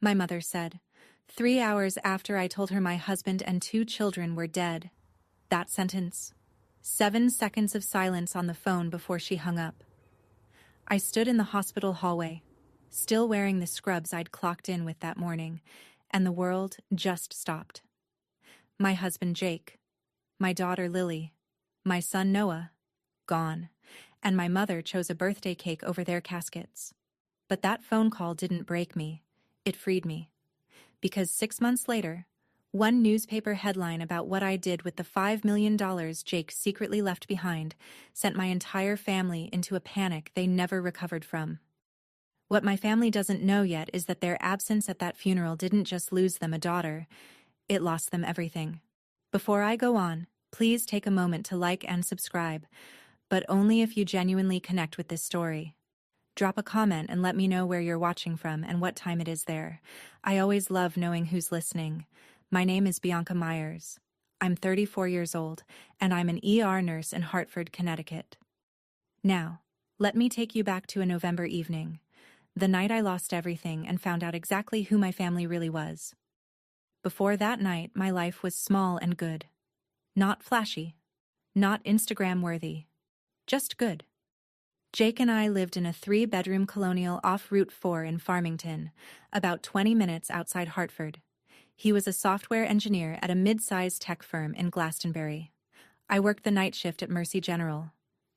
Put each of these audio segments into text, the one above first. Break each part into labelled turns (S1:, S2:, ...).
S1: my mother said, 3 hours after I told her my husband and 2 children were dead. That sentence. 7 seconds of silence on the phone before she hung up. I stood in the hospital hallway, still wearing the scrubs I'd clocked in with that morning, and the world just stopped. My husband Jake, my daughter Lily, my son Noah, gone, and my mother chose a birthday cake over their caskets. But that phone call didn't break me, it freed me. Because 6 months later, one newspaper headline about what I did with the $5 million Jake secretly left behind sent my entire family into a panic they never recovered from. What my family doesn't know yet is that their absence at that funeral didn't just lose them a daughter, it lost them everything. Before I go on, please take a moment to like and subscribe, but only if you genuinely connect with this story. Drop a comment and let me know where you're watching from and what time it is there. I always love knowing who's listening. My name is Bianca Myers. I'm 34 years old, and I'm an ER nurse in Hartford, Connecticut. Now, let me take you back to a November evening, the night I lost everything and found out exactly who my family really was. Before that night, my life was small and good. Not flashy, not Instagram-worthy, just good. Jake and I lived in a 3-bedroom colonial off Route 4 in Farmington, about 20 minutes outside Hartford. He was a software engineer at a mid-sized tech firm in Glastonbury. I worked the night shift at Mercy General.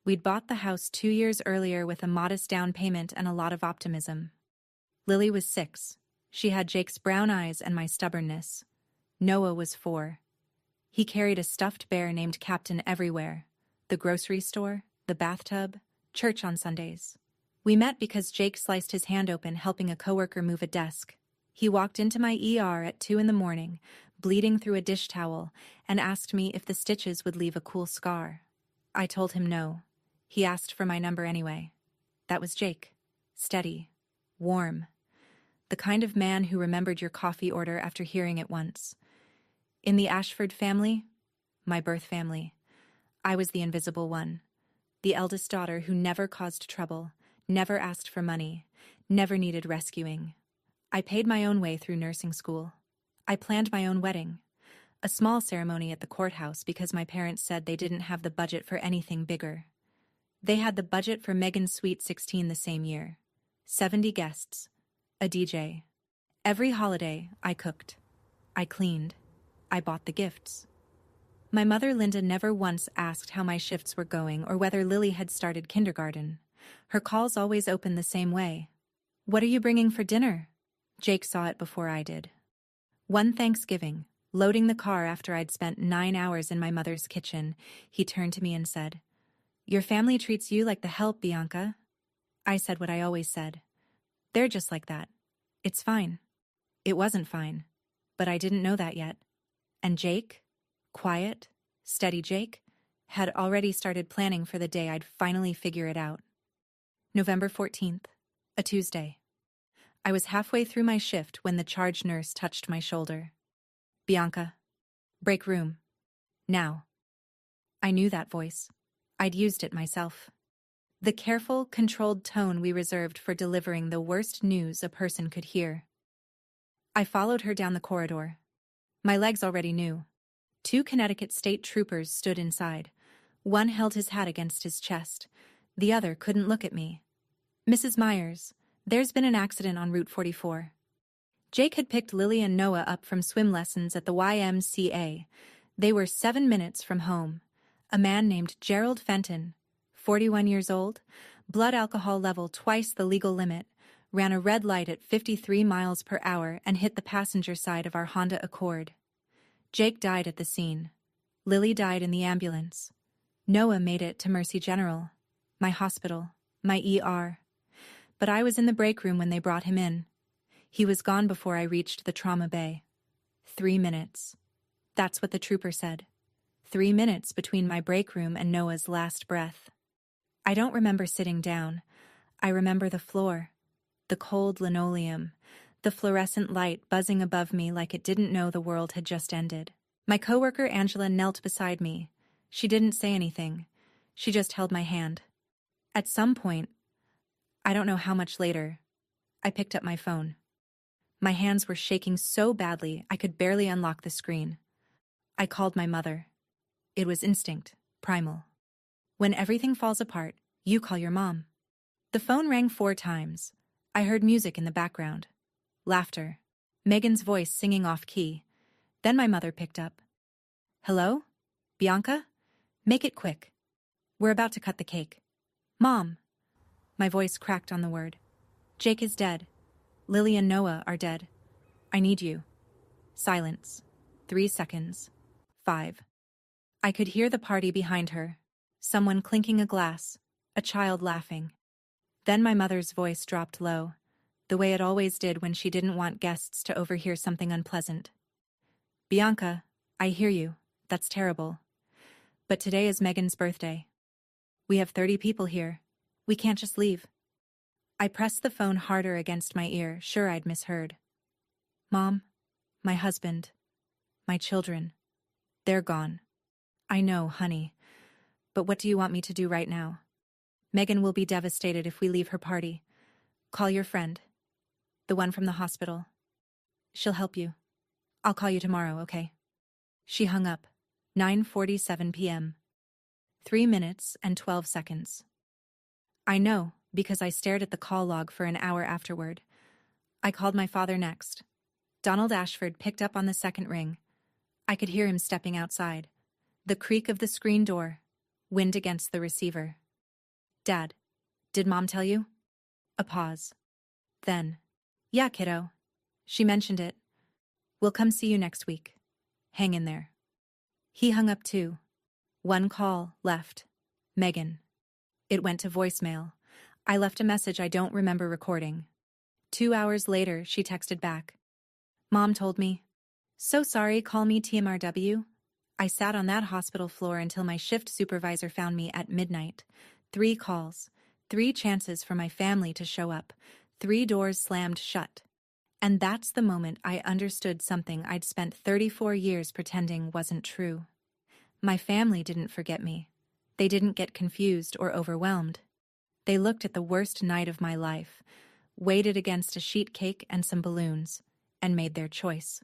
S1: We'd bought the house 2 years earlier with a modest down payment and a lot of optimism. Lily was 6. She had Jake's brown eyes and my stubbornness. Noah was 4. He carried a stuffed bear named Captain everywhere. The grocery store, the bathtub, church on Sundays. We met because Jake sliced his hand open helping a coworker move a desk. He walked into my ER at 2 a.m, bleeding through a dish towel, and asked me if the stitches would leave a cool scar. I told him no. He asked for my number anyway. That was Jake. Steady. Warm. The kind of man who remembered your coffee order after hearing it once. In the Ashford family, my birth family, I was the invisible one. The eldest daughter who never caused trouble, never asked for money, never needed rescuing. I paid my own way through nursing school. I planned my own wedding. A small ceremony at the courthouse because my parents said they didn't have the budget for anything bigger. They had the budget for Megan's Sweet 16 the same year. 70 guests. A DJ. Every holiday, I cooked. I cleaned. I bought the gifts. My mother Linda never once asked how my shifts were going or whether Lily had started kindergarten. Her calls always opened the same way. What are you bringing for dinner? Jake saw it before I did. One Thanksgiving, loading the car after I'd spent 9 hours in my mother's kitchen, he turned to me and said, "Your family treats you like the help, Bianca." I said what I always said. They're just like that. It's fine. It wasn't fine, but I didn't know that yet. And Jake, quiet, steady Jake, had already started planning for the day I'd finally figure it out. November 14th, a Tuesday. I was halfway through my shift when the charge nurse touched my shoulder. "Bianca, break room. Now." I knew that voice. I'd used it myself. The careful, controlled tone we reserved for delivering the worst news a person could hear. I followed her down the corridor. My legs already knew. 2 Connecticut state troopers stood inside. One held his hat against his chest. The other couldn't look at me. "Mrs. Myers, there's been an accident on Route 44. Jake had picked Lily and Noah up from swim lessons at the YMCA. They were 7 minutes from home. A man named Gerald Fenton, 41 years old, blood alcohol level twice the legal limit, ran a red light at 53 miles per hour and hit the passenger side of our Honda Accord. Jake died at the scene. Lily died in the ambulance. Noah made it to Mercy General, my hospital, my ER. But I was in the break room when they brought him in. He was gone before I reached the trauma bay. 3 minutes. That's what the trooper said. 3 minutes between my break room and Noah's last breath. I don't remember sitting down. I remember the floor, the cold linoleum, the fluorescent light buzzing above me like it didn't know the world had just ended. My coworker Angela knelt beside me. She didn't say anything. She just held my hand. At some point, I don't know how much later, I picked up my phone. My hands were shaking so badly I could barely unlock the screen. I called my mother. It was instinct, primal. When everything falls apart, you call your mom. The phone rang 4 times. I heard music in the background. Laughter. Megan's voice singing off key. Then my mother picked up. Hello? Bianca? Make it quick. We're about to cut the cake. Mom. My voice cracked on the word. Jake is dead. Lily and Noah are dead. I need you. Silence. 3 seconds. 5. I could hear the party behind her. Someone clinking a glass. A child laughing. Then my mother's voice dropped low, the way it always did when she didn't want guests to overhear something unpleasant. Bianca, I hear you. That's terrible. But today is Megan's birthday. We have 30 people here. We can't just leave. I pressed the phone harder against my ear, sure I'd misheard. Mom, my husband, my children, they're gone. I know, honey. But what do you want me to do right now? Megan will be devastated if we leave her party. Call your friend. The one from the hospital. She'll help you. I'll call you tomorrow, okay? She hung up. 9:47 p.m. 3 minutes and 12 seconds. I know, because I stared at the call log for an hour afterward. I called my father next. Donald Ashford picked up on the second ring. I could hear him stepping outside. The creak of the screen door. Wind against the receiver. Dad, did Mom tell you? A pause. Then, yeah, kiddo. She mentioned it. We'll come see you next week. Hang in there. He hung up too. 1 call left. Megan. It went to voicemail. I left a message I don't remember recording. 2 hours later, she texted back. Mom told me. So sorry, call me TMRW. I sat on that hospital floor until my shift supervisor found me at midnight. 3 calls. 3 chances for my family to show up. 3 doors slammed shut. And that's the moment I understood something I'd spent 34 years pretending wasn't true. My family didn't forget me. They didn't get confused or overwhelmed. They looked at the worst night of my life, weighed it against a sheet cake and some balloons, and made their choice.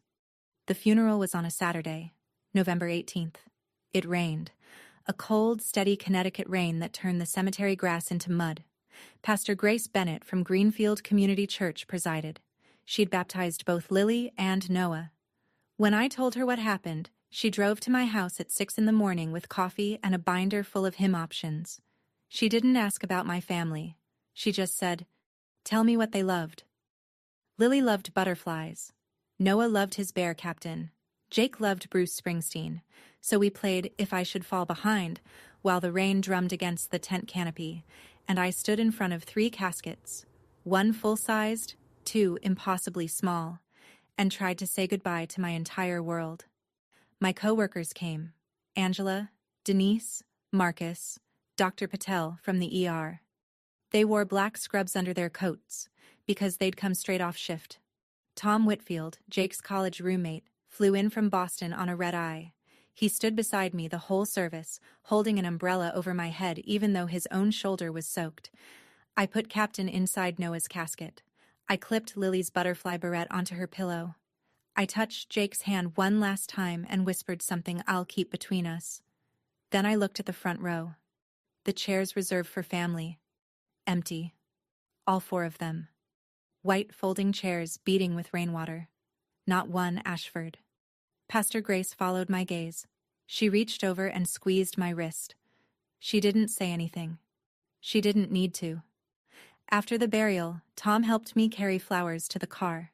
S1: The funeral was on a Saturday, November 18th. It rained. A cold, steady Connecticut rain that turned the cemetery grass into mud. Pastor Grace Bennett from Greenfield Community Church presided. She'd baptized both Lily and Noah. When I told her what happened, she drove to my house at 6 in the morning with coffee and a binder full of hymn options. She didn't ask about my family. She just said, "Tell me what they loved." Lily loved butterflies. Noah loved his bear captain. Jake loved Bruce Springsteen. So we played If I Should Fall Behind while the rain drummed against the tent canopy, and I stood in front of 3 caskets, 1 full-sized, 2 impossibly small, and tried to say goodbye to my entire world. My co-workers came. Angela, Denise, Marcus, Dr. Patel from the ER. They wore black scrubs under their coats because they'd come straight off shift. Tom Whitfield, Jake's college roommate, flew in from Boston on a red-eye. He stood beside me the whole service, holding an umbrella over my head even though his own shoulder was soaked. I put Captain inside Noah's casket. I clipped Lily's butterfly barrette onto her pillow. I touched Jake's hand one last time and whispered something I'll keep between us. Then I looked at the front row. The chairs reserved for family. Empty. All 4 of them. White folding chairs beating with rainwater. Not one Ashford. Pastor Grace followed my gaze. She reached over and squeezed my wrist. She didn't say anything. She didn't need to. After the burial, Tom helped me carry flowers to the car.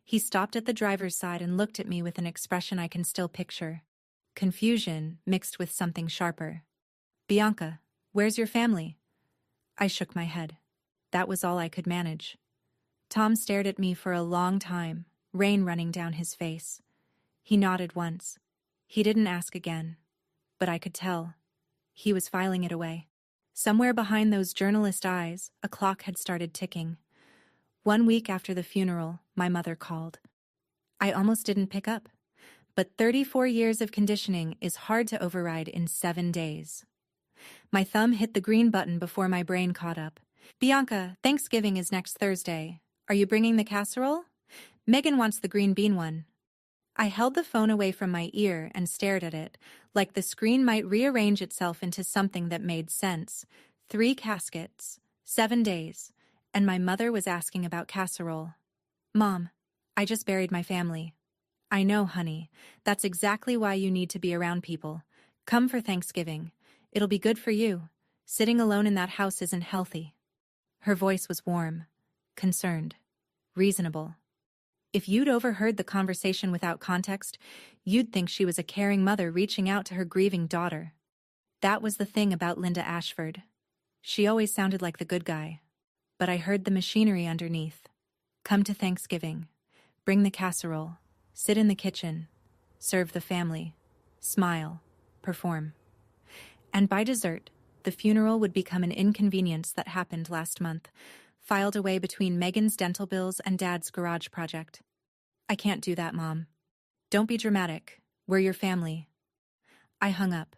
S1: He stopped at the driver's side and looked at me with an expression I can still picture. Confusion mixed with something sharper. Bianca, where's your family? I shook my head. That was all I could manage. Tom stared at me for a long time, rain running down his face. He nodded once. He didn't ask again. But I could tell. He was filing it away. Somewhere behind those journalist eyes, a clock had started ticking. 1 week after the funeral, my mother called. I almost didn't pick up. But 34 years of conditioning is hard to override in 7 days. My thumb hit the green button before my brain caught up. Bianca, Thanksgiving is next Thursday. Are you bringing the casserole? Megan wants the green bean one. I held the phone away from my ear and stared at it, like the screen might rearrange itself into something that made sense. 3 caskets, 7 days, and my mother was asking about casserole. Mom, I just buried my family. I know, honey. That's exactly why you need to be around people. Come for Thanksgiving. It'll be good for you. Sitting alone in that house isn't healthy. Her voice was warm, concerned, reasonable. If you'd overheard the conversation without context, you'd think she was a caring mother reaching out to her grieving daughter. That was the thing about Linda Ashford. She always sounded like the good guy. But I heard the machinery underneath. Come to Thanksgiving. Bring the casserole. Sit in the kitchen. Serve the family. Smile. Perform. And by dessert, the funeral would become an inconvenience that happened last month, filed away between Megan's dental bills and Dad's garage project. I can't do that, Mom. Don't be dramatic. We're your family. I hung up.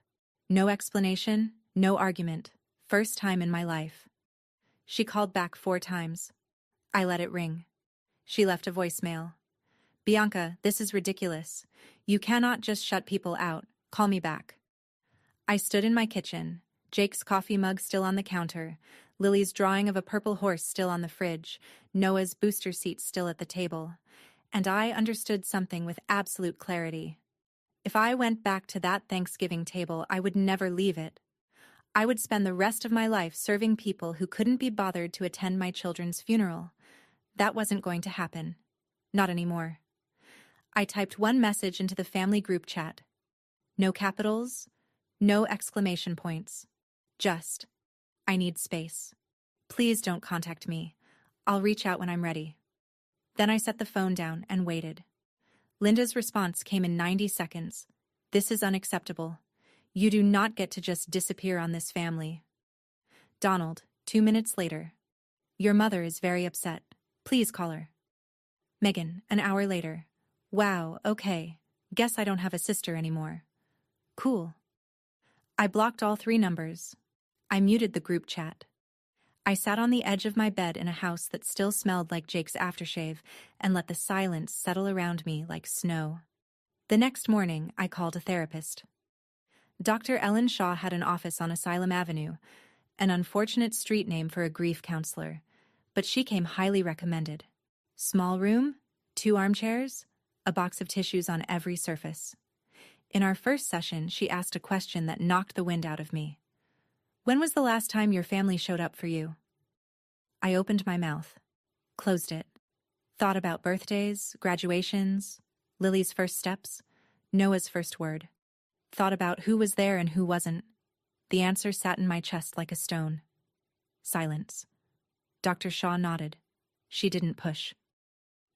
S1: No explanation, no argument. First time in my life. She called back 4 times. I let it ring. She left a voicemail. Bianca, this is ridiculous. You cannot just shut people out. Call me back. I stood in my kitchen, Jake's coffee mug still on the counter, Lily's drawing of a purple horse still on the fridge, Noah's booster seat still at the table. And I understood something with absolute clarity. If I went back to that Thanksgiving table, I would never leave it. I would spend the rest of my life serving people who couldn't be bothered to attend my children's funeral. That wasn't going to happen. Not anymore. I typed one message into the family group chat. No capitals, no exclamation points. Just, I need space. Please don't contact me. I'll reach out when I'm ready. Then I set the phone down and waited. Linda's response came in 90 seconds. This is unacceptable. You do not get to just disappear on this family. Donald, 2 minutes later. Your mother is very upset. Please call her. Megan, an hour later. Wow, okay. Guess I don't have a sister anymore. Cool. I blocked all 3 numbers. I muted the group chat. I sat on the edge of my bed in a house that still smelled like Jake's aftershave and let the silence settle around me like snow. The next morning, I called a therapist. Dr. Ellen Shaw had an office on Asylum Avenue, an unfortunate street name for a grief counselor, but she came highly recommended. Small room, 2 armchairs, a box of tissues on every surface. In our first session, she asked a question that knocked the wind out of me. When was the last time your family showed up for you? I opened my mouth, closed it, thought about birthdays, graduations, Lily's first steps, Noah's first word, thought about who was there and who wasn't. The answer sat in my chest like a stone. Silence. Dr. Shaw nodded. She didn't push.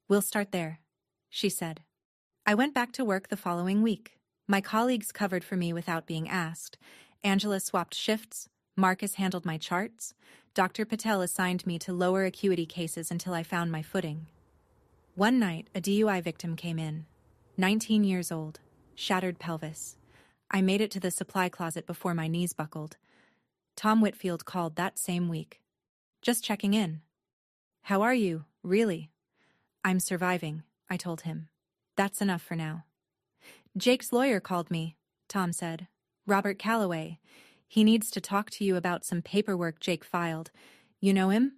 S1: We'll start there, she said. I went back to work the following week. My colleagues covered for me without being asked. Angela swapped shifts. Marcus handled my charts. Dr. Patel assigned me to lower acuity cases until I found my footing. One night, a DUI victim came in. 19 years old. Shattered pelvis. I made it to the supply closet before my knees buckled. Tom Whitfield called that same week. Just checking in. How are you, really? I'm surviving, I told him. That's enough for now. Jake's lawyer called me, Tom said. Robert Calloway. He needs to talk to you about some paperwork Jake filed. You know him?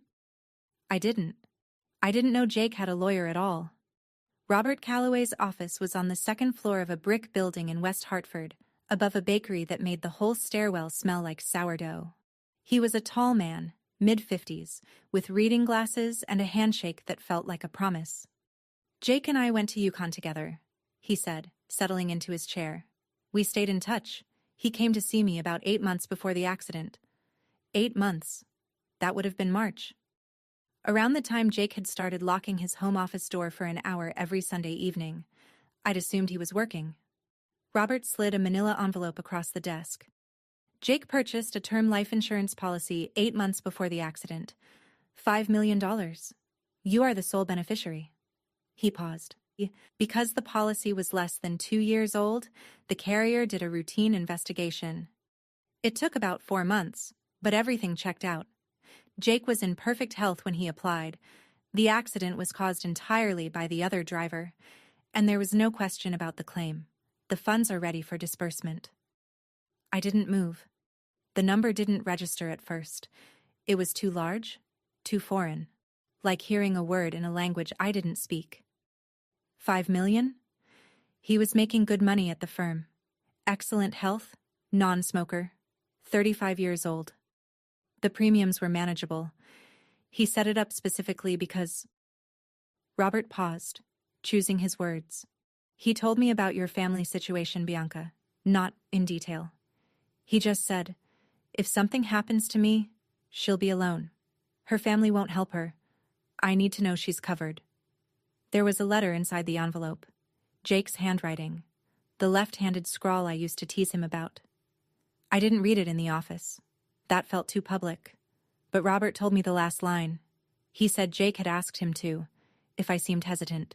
S1: I didn't. I didn't know Jake had a lawyer at all. Robert Calloway's office was on the 2nd floor of a brick building in West Hartford, above a bakery that made the whole stairwell smell like sourdough. He was a tall man, mid-50s, with reading glasses and a handshake that felt like a promise. Jake and I went to Yukon together, he said, settling into his chair. We stayed in touch. He came to see me about 8 months before the accident. 8 months. That would have been March. Around the time Jake had started locking his home office door for an hour every Sunday evening, I'd assumed he was working. Robert slid a manila envelope across the desk. Jake purchased a term life insurance policy 8 months before the accident. $5 million. You are the sole beneficiary. He paused. Because the policy was less than 2 years old, the carrier did a routine investigation. It took about 4 months, but everything checked out. Jake was in perfect health when he applied. The accident was caused entirely by the other driver, and there was no question about the claim. The funds are ready for disbursement. I didn't move. The number didn't register at first. It was too large, too foreign, like hearing a word in a language I didn't speak. 5 million? He was making good money at the firm. Excellent health, non-smoker, 35 years old. The premiums were manageable. He set it up specifically because... Robert paused, choosing his words. He told me about your family situation, Bianca, not in detail. He just said, if something happens to me, she'll be alone. Her family won't help her. I need to know she's covered. There was a letter inside the envelope. Jake's handwriting. The left-handed scrawl I used to tease him about. I didn't read it in the office. That felt too public. But Robert told me the last line. He said Jake had asked him to, if I seemed hesitant.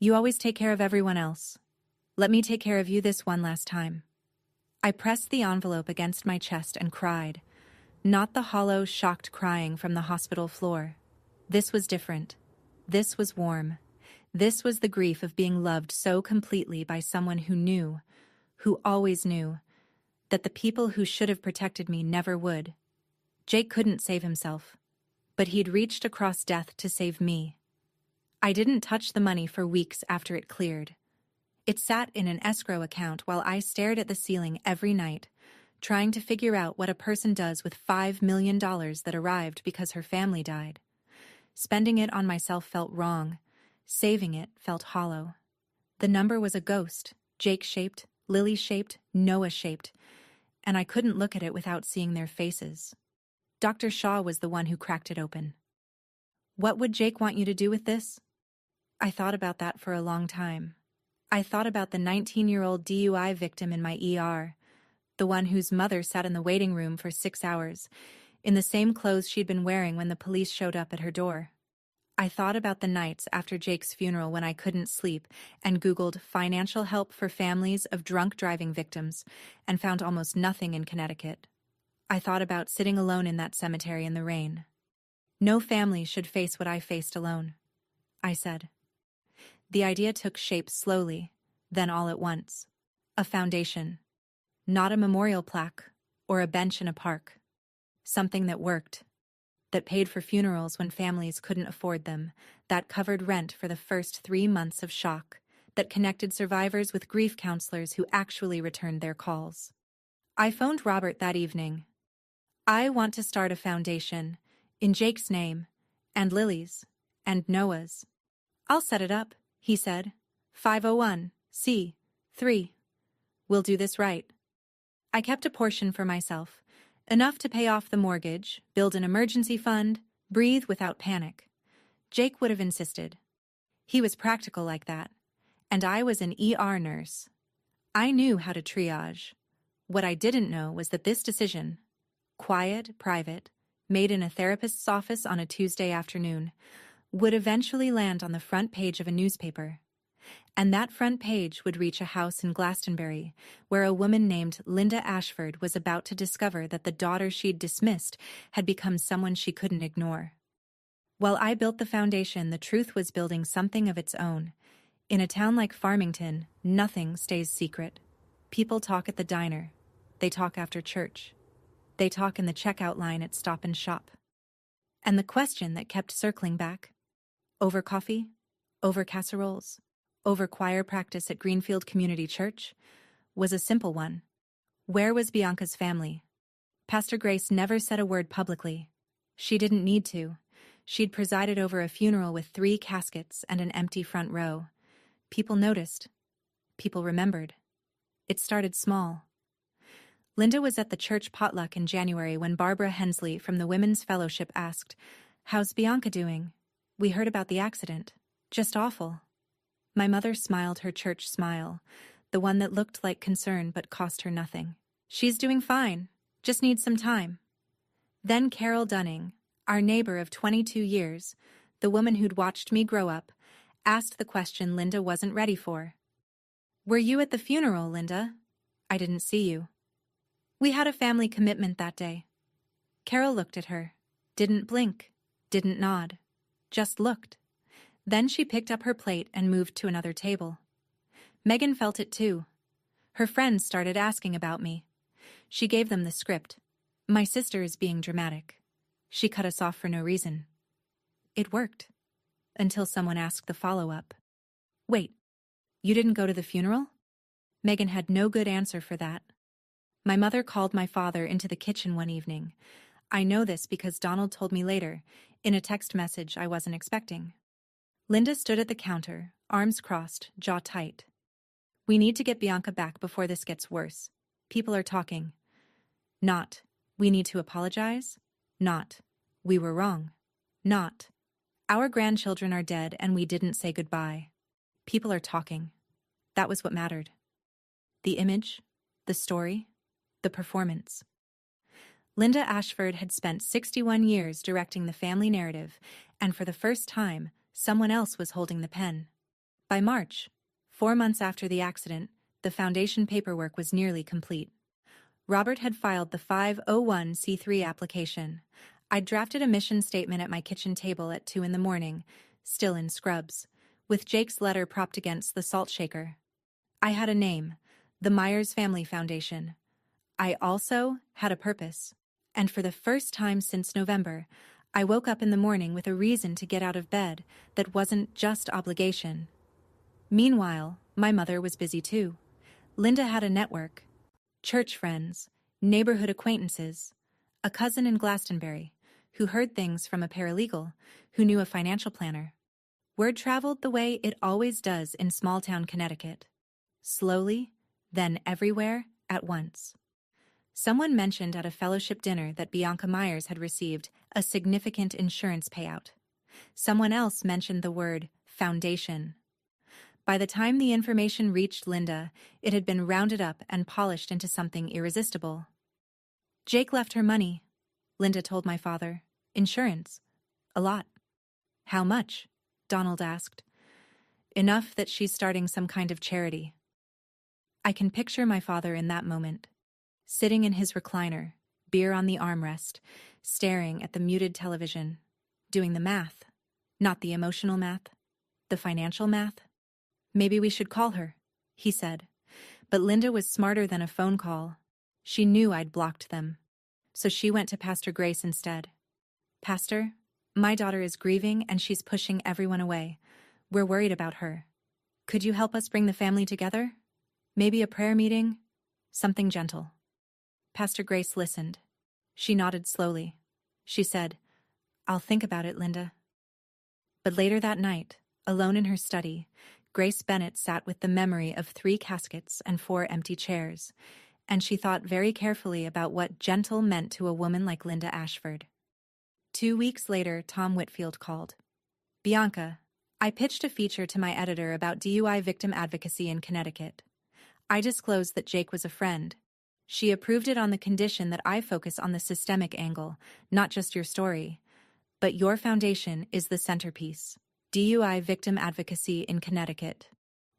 S1: You always take care of everyone else. Let me take care of you this one last time. I pressed the envelope against my chest and cried. Not the hollow, shocked crying from the hospital floor. This was different. This was warm. This was the grief of being loved so completely by someone who knew, who always knew, that the people who should have protected me never would. Jake couldn't save himself, but he'd reached across death to save me. I didn't touch the money for weeks after it cleared. It sat in an escrow account while I stared at the ceiling every night, trying to figure out what a person does with $5 million that arrived because her family died. Spending it on myself felt wrong. Saving it felt hollow. The number was a ghost, Jake-shaped, Lily-shaped, Noah-shaped, and I couldn't look at it without seeing their faces. Dr. Shaw was the one who cracked it open. What would Jake want you to do with this? I thought about that for a long time. I thought about the 19-year-old DUI victim in my ER, the one whose mother sat in the waiting room for 6 hours, in the same clothes she'd been wearing when the police showed up at her door. I thought about the nights after Jake's funeral when I couldn't sleep and Googled financial help for families of drunk driving victims and found almost nothing in Connecticut. I thought about sitting alone in that cemetery in the rain. No family should face what I faced alone, I said. The idea took shape slowly, then all at once. A foundation. Not a memorial plaque or a bench in a park. Something that worked. That paid for funerals when families couldn't afford them. That covered rent for the first 3 months of shock. That connected survivors with grief counselors who actually returned their calls. I phoned Robert that evening. I want to start a foundation, in Jake's name, and Lily's, and Noah's. I'll set it up, he said. 501c3. We'll do this right. I kept a portion for myself, enough to pay off the mortgage, build an emergency fund, breathe without panic. Jake would have insisted. He was practical like that, and I was an ER nurse. I knew how to triage. What I didn't know was that this decision, quiet, private, made in a therapist's office on a Tuesday afternoon, would eventually land on the front page of a newspaper. And that front page would reach a house in Glastonbury, where a woman named Linda Ashford was about to discover that the daughter she'd dismissed had become someone she couldn't ignore. While I built the foundation, the truth was building something of its own. In a town like Farmington, nothing stays secret. People talk at the diner. They talk after church. They talk in the checkout line at Stop and Shop. And the question that kept circling back, over coffee, over casseroles, over choir practice at Greenfield Community Church, was a simple one. Where was Bianca's family? Pastor Grace never said a word publicly. She didn't need to. She'd presided over a funeral with 3 caskets and an empty front row. People noticed. People remembered. It started small. Linda was at the church potluck in January when Barbara Hensley from the Women's Fellowship asked, "How's Bianca doing? We heard about the accident. Just awful." My mother smiled her church smile, the one that looked like concern but cost her nothing. "She's doing fine. Just needs some time." Then Carol Dunning, our neighbor of 22 years, the woman who'd watched me grow up, asked the question Linda wasn't ready for. "Were you at the funeral, Linda?" "I didn't see you." "We had a family commitment that day." Carol looked at her, didn't blink, didn't nod. just looked. Then she picked up her plate and moved to another table. Megan felt it too. Her friends started asking about me. She gave them the script. My sister is being dramatic. She cut us off for no reason. It worked. Until someone asked the follow-up. Wait, you didn't go to the funeral? Megan had no good answer for that. My mother called my father into the kitchen one evening. I know this because Donald told me later, in a text message I wasn't expecting. Linda stood at the counter, arms crossed, jaw tight. We need to get Bianca back before this gets worse. People are talking. Not, we need to apologize. Not, we were wrong. Not, our grandchildren are dead and we didn't say goodbye. People are talking. That was what mattered. The image, the story, the performance. Linda Ashford had spent 61 years directing the family narrative, and for the first time, someone else was holding the pen. By March, 4 months after the accident, the foundation paperwork was nearly complete. Robert had filed the 501c3 application. I'd drafted a mission statement at my kitchen table at 2 a.m, still in scrubs, with Jake's letter propped against the salt shaker. I had a name, the Myers Family Foundation. I also had a purpose, and for the first time since November, I woke up in the morning with a reason to get out of bed that wasn't just obligation. Meanwhile, my mother was busy too. Linda had a network, church friends, neighborhood acquaintances, a cousin in Glastonbury, who heard things from a paralegal, who knew a financial planner. Word traveled the way it always does in small-town Connecticut. Slowly, then everywhere, at once. Someone mentioned at a fellowship dinner that Bianca Myers had received a significant insurance payout. Someone else mentioned the word foundation. By the time the information reached Linda, it had been rounded up and polished into something irresistible. Jake left her money, Linda told my father. Insurance. A lot. How much? Donald asked. Enough that she's starting some kind of charity. I can picture my father in that moment, sitting in his recliner, beer on the armrest, staring at the muted television, doing the math, not the emotional math, the financial math. Maybe we should call her, he said. But Linda was smarter than a phone call. She knew I'd blocked them. So she went to Pastor Grace instead. Pastor, my daughter is grieving and she's pushing everyone away. We're worried about her. Could you help us bring the family together? Maybe a prayer meeting? Something gentle. Pastor Grace listened. She nodded slowly. She said, I'll think about it, Linda. But later that night, alone in her study, Grace Bennett sat with the memory of 3 caskets and 4 empty chairs, and she thought very carefully about what gentle meant to a woman like Linda Ashford. 2 weeks later, Tom Whitfield called. Bianca, I pitched a feature to my editor about DUI victim advocacy in Connecticut. I disclosed that Jake was a friend. She approved it on the condition that I focus on the systemic angle, not just your story. But your foundation is the centerpiece. DUI victim advocacy in Connecticut.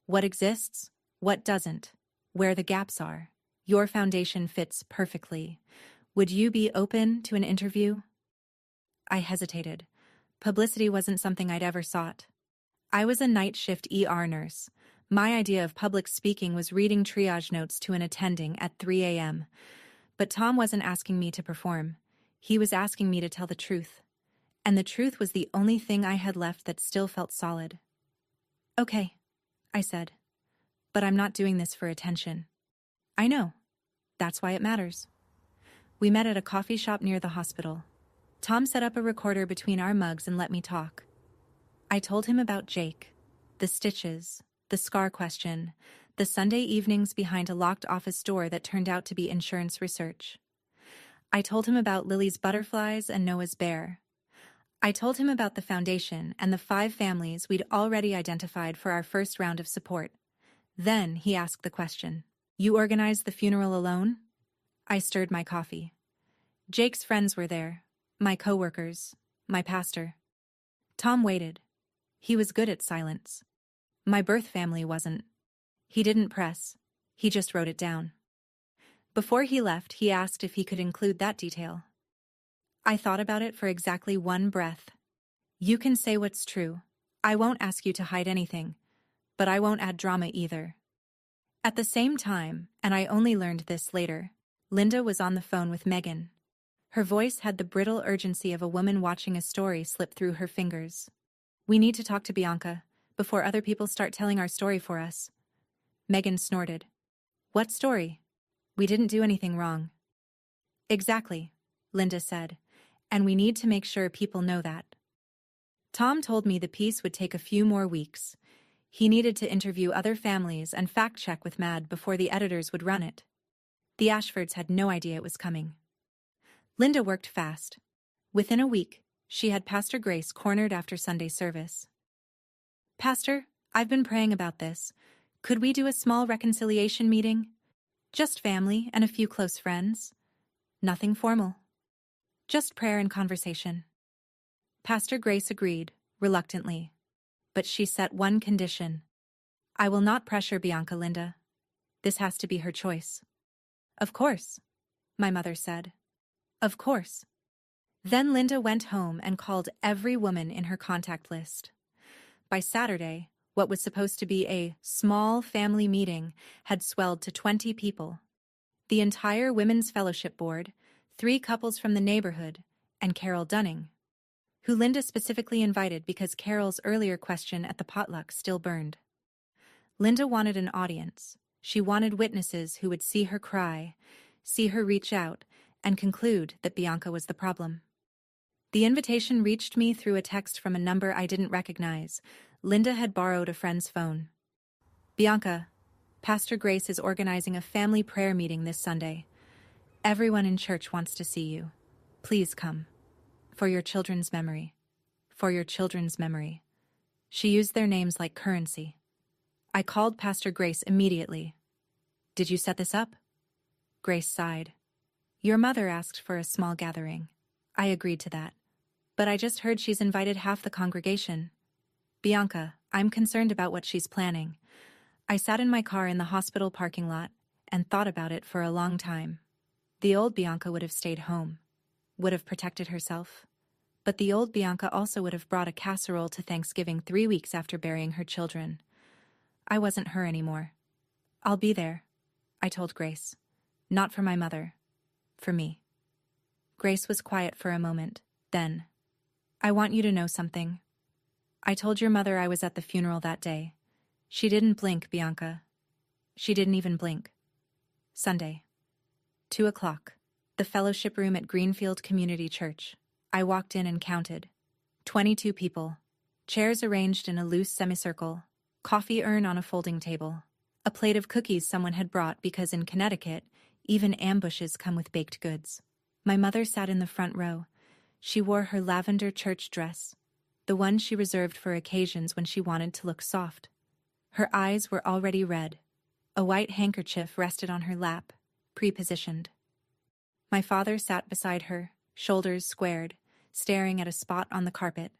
S1: What exists? What doesn't? Where the gaps are? Your foundation fits perfectly. Would you be open to an interview? I hesitated. Publicity wasn't something I'd ever sought. I was a night shift ER nurse. My idea of public speaking was reading triage notes to an attending at 3 a.m. But Tom wasn't asking me to perform. He was asking me to tell the truth. And the truth was the only thing I had left that still felt solid. Okay, I said. But I'm not doing this for attention. I know. That's why it matters. We met at a coffee shop near the hospital. Tom set up a recorder between our mugs and let me talk. I told him about Jake, the stitches, the scar question, the Sunday evenings behind a locked office door that turned out to be insurance research. I told him about Lily's butterflies and Noah's bear. I told him about the foundation and the 5 families we'd already identified for our first round of support. Then he asked the question, You organized the funeral alone? I stirred my coffee. Jake's friends were there, my coworkers, my pastor. Tom waited. He was good at silence. My birth family wasn't. He didn't press. He just wrote it down. Before he left, he asked if he could include that detail. I thought about it for exactly 1 breath. You can say what's true. I won't ask you to hide anything, but I won't add drama either. At the same time, and I only learned this later, Linda was on the phone with Megan. Her voice had the brittle urgency of a woman watching a story slip through her fingers. We need to talk to Bianca before other people start telling our story for us. Megan snorted. What story? We didn't do anything wrong. Exactly, Linda said, and we need to make sure people know that. Tom told me the piece would take a few more weeks. He needed to interview other families and fact-check with Mad before the editors would run it. The Ashfords had no idea it was coming. Linda worked fast. Within a week, she had Pastor Grace cornered after Sunday service. Pastor, I've been praying about this. Could we do a small reconciliation meeting? Just family and a few close friends. Nothing formal. Just prayer and conversation. Pastor Grace agreed, reluctantly. But she set one condition. I will not pressure Bianca, Linda. This has to be her choice. Of course, my mother said. Of course. Then Linda went home and called every woman in her contact list. By Saturday, what was supposed to be a small family meeting had swelled to 20 people. The entire Women's Fellowship Board, 3 couples from the neighborhood, and Carol Dunning, who Linda specifically invited because Carol's earlier question at the potluck still burned. Linda wanted an audience. She wanted witnesses who would see her cry, see her reach out, and conclude that Bianca was the problem. The invitation reached me through a text from a number I didn't recognize. Linda had borrowed a friend's phone. Bianca, Pastor Grace is organizing a family prayer meeting this Sunday. Everyone in church wants to see you. Please come. For your children's memory. For your children's memory. She used their names like currency. I called Pastor Grace immediately. Did you set this up? Grace sighed. Your mother asked for a small gathering. I agreed to that. But I just heard she's invited half the congregation. Bianca, I'm concerned about what she's planning. I sat in my car in the hospital parking lot and thought about it for a long time. The old Bianca would have stayed home, would have protected herself. But the old Bianca also would have brought a casserole to Thanksgiving 3 weeks after burying her children. I wasn't her anymore. I'll be there, I told Grace. Not for my mother. For me. Grace was quiet for a moment. Then, I want you to know something. I told your mother I was at the funeral that day. She didn't blink, Bianca. She didn't even blink. Sunday. 2 o'clock. The fellowship room at Greenfield Community Church. I walked in and counted. 22 people. Chairs arranged in a loose semicircle. Coffee urn on a folding table. A plate of cookies someone had brought because in Connecticut, even ambushes come with baked goods. My mother sat in the front row. She wore her lavender church dress, the one she reserved for occasions when she wanted to look soft. Her eyes were already red. A white handkerchief rested on her lap, pre-positioned. My father sat beside her, shoulders squared, staring at a spot on the carpet.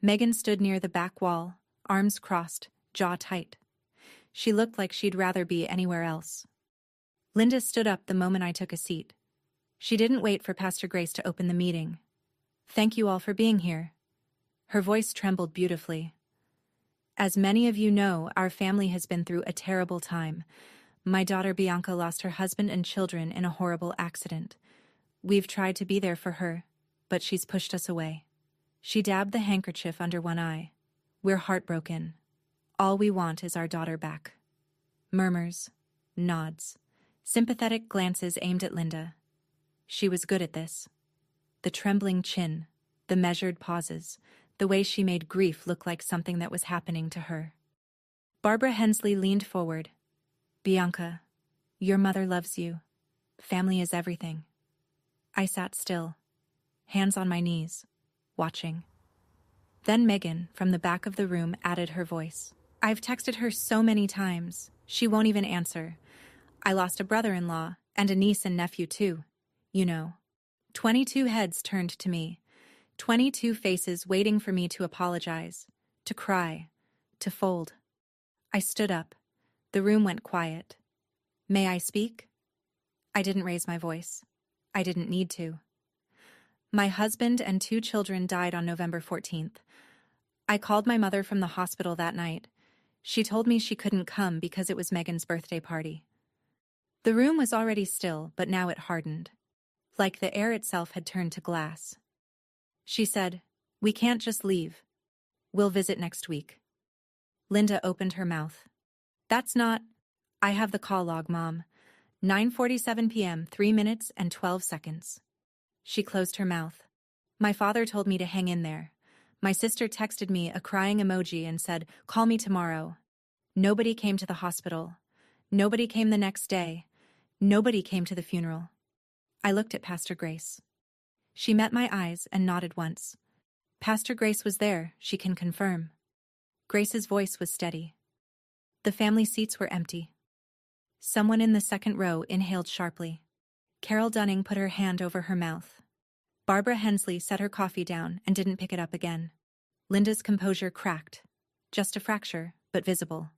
S1: Megan stood near the back wall, arms crossed, jaw tight. She looked like she'd rather be anywhere else. Linda stood up the moment I took a seat. She didn't wait for Pastor Grace to open the meeting. Thank you all for being here. Her voice trembled beautifully. As many of you know, our family has been through a terrible time. My daughter Bianca lost her husband and children in a horrible accident. We've tried to be there for her, but she's pushed us away. She dabbed the handkerchief under one eye. We're heartbroken. All we want is our daughter back. Murmurs, nods, sympathetic glances aimed at Linda. She was good at this. The trembling chin, the measured pauses, the way she made grief look like something that was happening to her. Barbara Hensley leaned forward. Bianca, your mother loves you. Family is everything. I sat still, hands on my knees, watching. Then Megan, from the back of the room, added her voice. I've texted her so many times, she won't even answer. I lost a brother-in-law, and a niece and nephew too. You know. 22 heads turned to me. 22 faces waiting for me to apologize, to cry, to fold. I stood up. The room went quiet. May I speak? I didn't raise my voice. I didn't need to. My husband and 2 children died on November 14th. I called my mother from the hospital that night. She told me she couldn't come because it was Megan's birthday party. The room was already still, but now it hardened. Like the air itself had turned to glass. She said, "We can't just leave. We'll visit next week." Linda opened her mouth. "That's not—" "I have the call log, Mom. 9:47 p.m., 3 minutes and 12 seconds. She closed her mouth. "My father told me to hang in there. My sister texted me a crying emoji and said, 'Call me tomorrow.' Nobody came to the hospital. Nobody came the next day. Nobody came to the funeral." I looked at Pastor Grace. She met my eyes and nodded once. Pastor Grace was there, she can confirm. Grace's voice was steady. The family seats were empty. Someone in the second row inhaled sharply. Carol Dunning put her hand over her mouth. Barbara Hensley set her coffee down and didn't pick it up again. Linda's composure cracked. Just a fracture, but visible.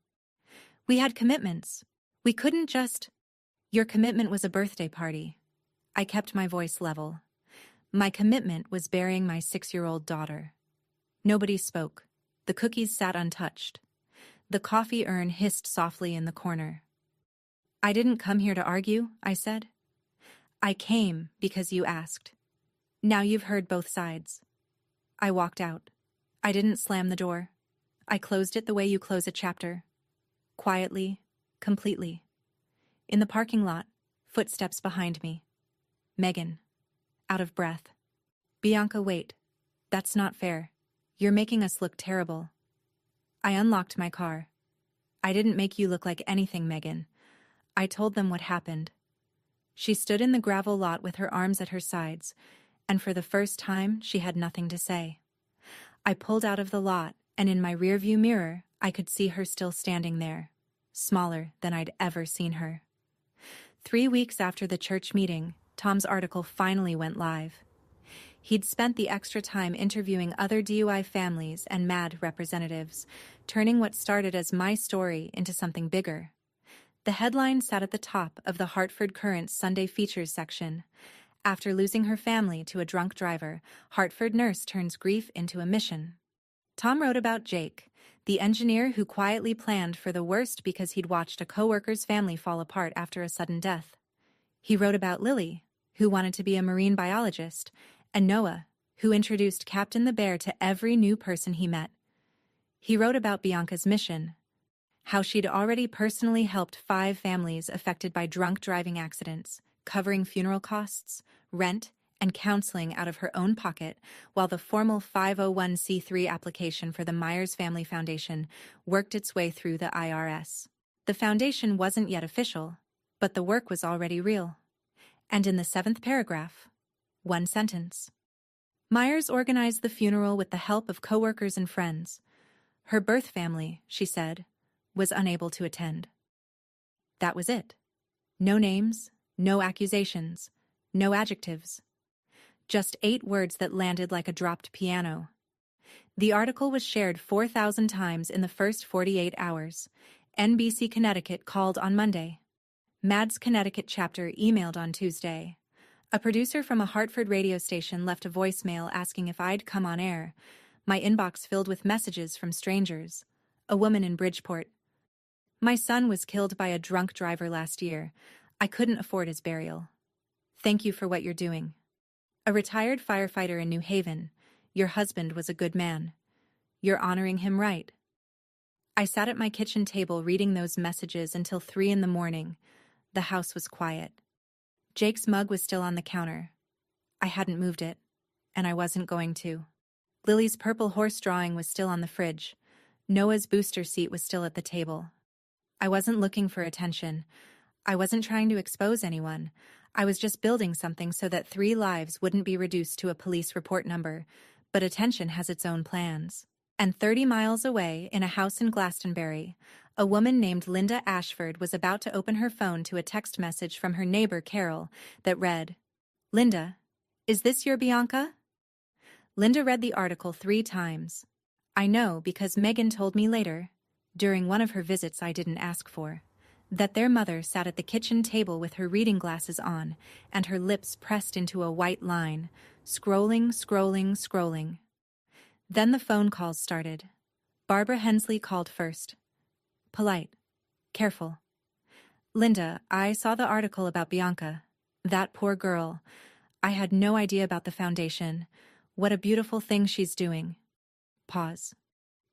S1: "We had commitments. We couldn't just—" "Your commitment was a birthday party." I kept my voice level. "My commitment was burying my 6-year-old daughter." Nobody spoke. The cookies sat untouched. The coffee urn hissed softly in the corner. "I didn't come here to argue," I said. "I came because you asked. Now you've heard both sides." I walked out. I didn't slam the door. I closed it the way you close a chapter. Quietly, completely. In the parking lot, footsteps behind me. Megan. Out of breath. "Bianca, wait. That's not fair. You're making us look terrible." I unlocked my car. "I didn't make you look like anything, Megan. I told them what happened." She stood in the gravel lot with her arms at her sides, and for the first time she had nothing to say. I pulled out of the lot, and in my rearview mirror I could see her still standing there, smaller than I'd ever seen her. 3 weeks after the church meeting, Tom's article finally went live. He'd spent the extra time interviewing other DUI families and MAD representatives, turning what started as my story into something bigger. The headline sat at the top of the Hartford Courant's Sunday Features section. "After losing her family to a drunk driver, Hartford nurse turns grief into a mission." Tom wrote about Jake, the engineer who quietly planned for the worst because he'd watched a coworker's family fall apart after a sudden death. He wrote about Lily, who wanted to be a marine biologist, and Noah, who introduced Captain the Bear to every new person he met. He wrote about Bianca's mission, how she'd already personally helped 5 families affected by drunk driving accidents, covering funeral costs, rent, and counseling out of her own pocket, while the formal 501c3 application for the Myers Family Foundation worked its way through the IRS. The foundation wasn't yet official, but the work was already real. And in the 7th paragraph, 1 sentence. Myers organized the funeral with the help of coworkers and friends. Her birth family, she said, was unable to attend. That was it. No names, no accusations, no adjectives. Just 8 words that landed like a dropped piano. The article was shared 4,000 times in the first 48 hours. NBC Connecticut called on Monday. MAD's Connecticut chapter emailed on Tuesday. A producer from a Hartford radio station left a voicemail asking if I'd come on air. My inbox filled with messages from strangers. A woman in Bridgeport. "My son was killed by a drunk driver last year. I couldn't afford his burial. Thank you for what you're doing." A retired firefighter in New Haven. "Your husband was a good man. You're honoring him right." I sat at my kitchen table reading those messages until 3 in the morning. The house was quiet. Jake's mug was still on the counter. I hadn't moved it, and I wasn't going to. Lily's purple horse drawing was still on the fridge. Noah's booster seat was still at the table. I wasn't looking for attention. I wasn't trying to expose anyone. I was just building something so that 3 lives wouldn't be reduced to a police report number, but attention has its own plans. And 30 miles away, in a house in Glastonbury, a woman named Linda Ashford was about to open her phone to a text message from her neighbor Carol that read, "Linda, is this your Bianca?" Linda read the article 3 times. I know because Megan told me later, during one of her visits I didn't ask for, that their mother sat at the kitchen table with her reading glasses on and her lips pressed into a white line, Scrolling. Then the phone calls started. Barbara Hensley called first. Polite. Careful. Linda, I saw the article about Bianca. That poor girl. I had no idea about the foundation. What a beautiful thing she's doing. Pause.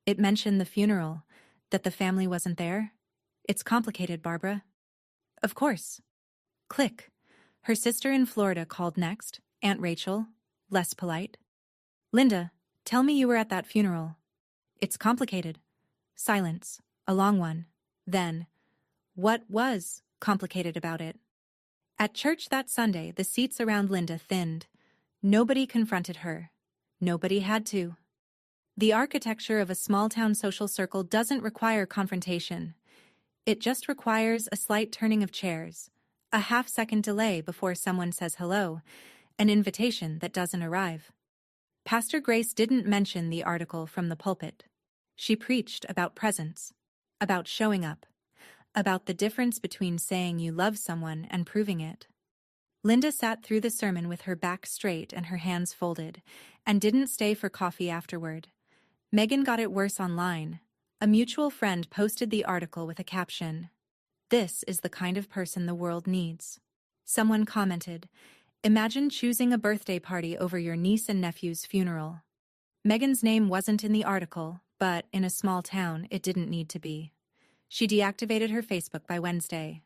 S1: It mentioned the funeral, that the family wasn't there. It's complicated, Barbara. Of course. Click. Her sister in Florida called next, Aunt Rachel, less polite. Linda, tell me you were at that funeral. It's complicated. Silence. A long one. Then, what was complicated about it? At church that Sunday, the seats around Linda thinned. Nobody confronted her. Nobody had to. The architecture of a small-town social circle doesn't require confrontation. It just requires a slight turning of chairs, a half-second delay before someone says hello, an invitation that doesn't arrive. Pastor Grace didn't mention the article from the pulpit. She preached about presence, about showing up, about the difference between saying you love someone and proving it. Linda sat through the sermon with her back straight and her hands folded, and didn't stay for coffee afterward. Megan got it worse online. A mutual friend posted the article with a caption, "This is the kind of person the world needs." Someone commented, "Imagine choosing a birthday party over your niece and nephew's funeral." Megan's name wasn't in the article, but in a small town, it didn't need to be. She deactivated her Facebook by Wednesday.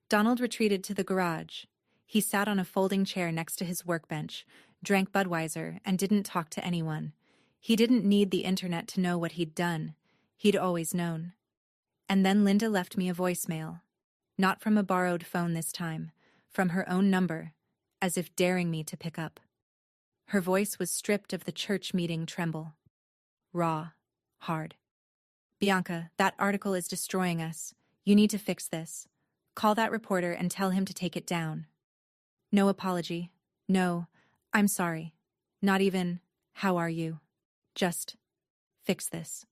S1: Donald retreated to the garage. He sat on a folding chair next to his workbench, drank Budweiser, and didn't talk to anyone. He didn't need the internet to know what he'd done. He'd always known. And then Linda left me a voicemail. Not from a borrowed phone this time, from her own number, as if daring me to pick up. Her voice was stripped of the church meeting tremble. Raw. Hard. "Bianca, that article is destroying us. You need to fix this. Call that reporter and tell him to take it down." No apology. No, "I'm sorry." Not even, "How are you?" Just, "Fix this."